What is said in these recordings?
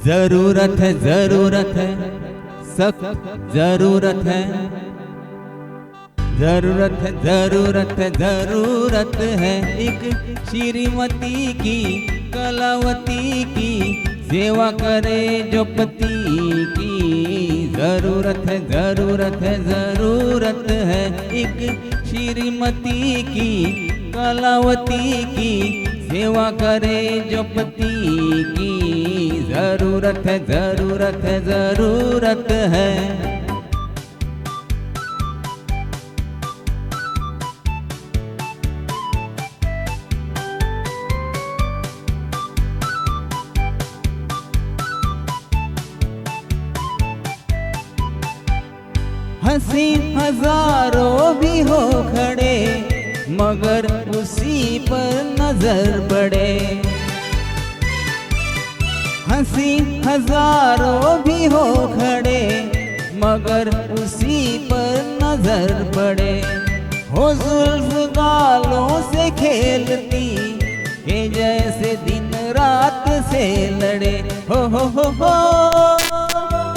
जरूरत है, जरूरत है, सख्त जरूरत है, जरूरत है, जरूरत है, जरूरत है एक श्रीमती की, कलावती की, सेवा करे जो पति की। जरूरत है, जरूरत है, जरूरत है एक श्रीमती की, कलावती की, सेवा करे जो पति की। जरूरत है, जरूरत है, जरूरत है। हंसी हजारों भी हो खड़े, मगर उसी पर नजर पड़े। हंसी हजारों भी हो खड़े, मगर उसी पर नजर पड़े। हो जुल्फ गालों से खेलती के जैसे दिन रात से लड़े। हो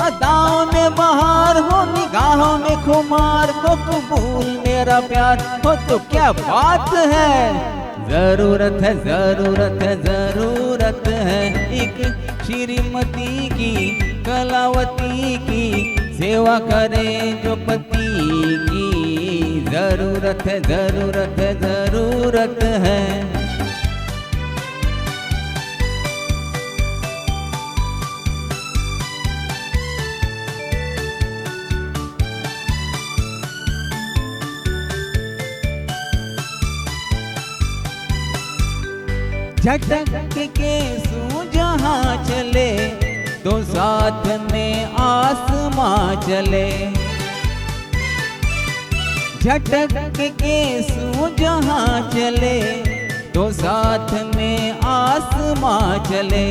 अदाओं में बहार हो, निगाहों में खुमार हो, कबूल मेरा प्यार हो तो क्या बात है। जरूरत है, जरूरत है, जरूरत है एक श्रीमती की, कलावती की, सेवा करे जो पति की। जरूरत है, जरूरत है, जरूरत है। झटक के सू जहाँ चले तो साथ में आसमां चले। झटक के सू जहाँ चले तो साथ में आसमां चले।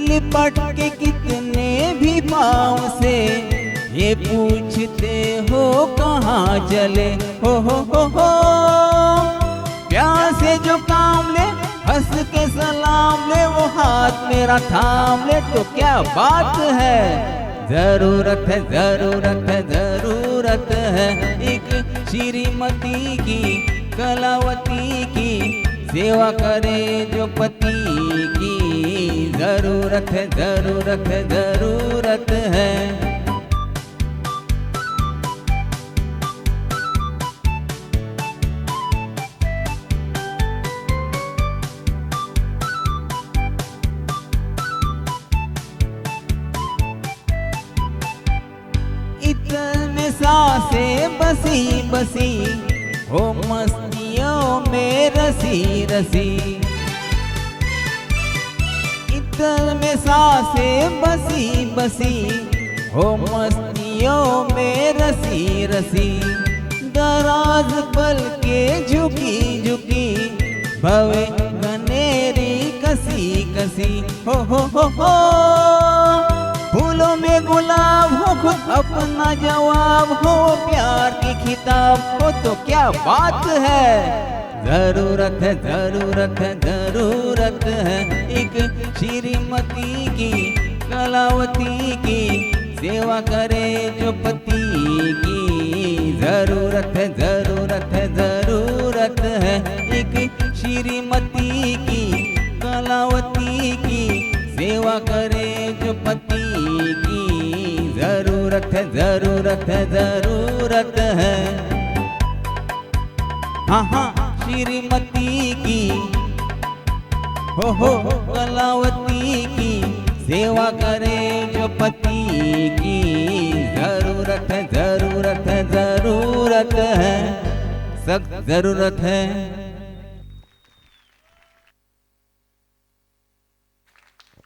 लिपट के कितने भी पाँव से ये पूछते हो कहाँ चले। हो प्यार से जो काम ले, हंस के सलाम ले, वो हाथ मेरा थाम ले तो क्या बात है। जरूरत है, जरूरत है, जरूरत है एक श्रीमती की, कलावती की, सेवा करे जो पति की। जरूरत है, जरूरत है, जरूरत है। इतने सांसें बसी बसी हो, मस्तियों में रसी रसी। इतने सांसें बसी बसी हो, मस्तियों में रसी रसी। दराज पल के झुकी झुकी, भवे गनेरी कसी कसी। हो फूलों में गुलाब हो, खुद अपना जवाब हो, प्यार की खिताब हो तो क्या बात है। जरूरत है, जरूरत है, जरूरत है एक श्रीमती की, कलावती की, सेवा करे जो पति की। जरूरत है, जरूरत है, जरूरत है एक श्रीमती की, कलावती की, सेवा करे जो पति की। जरूरत है, जरूरत है, जरूरत है। हाँ श्रीमती की, हो कलावती की, सेवा करे जो पति की। जरूरत है, जरूरत है, जरूरत है, सख्त जरूरत है।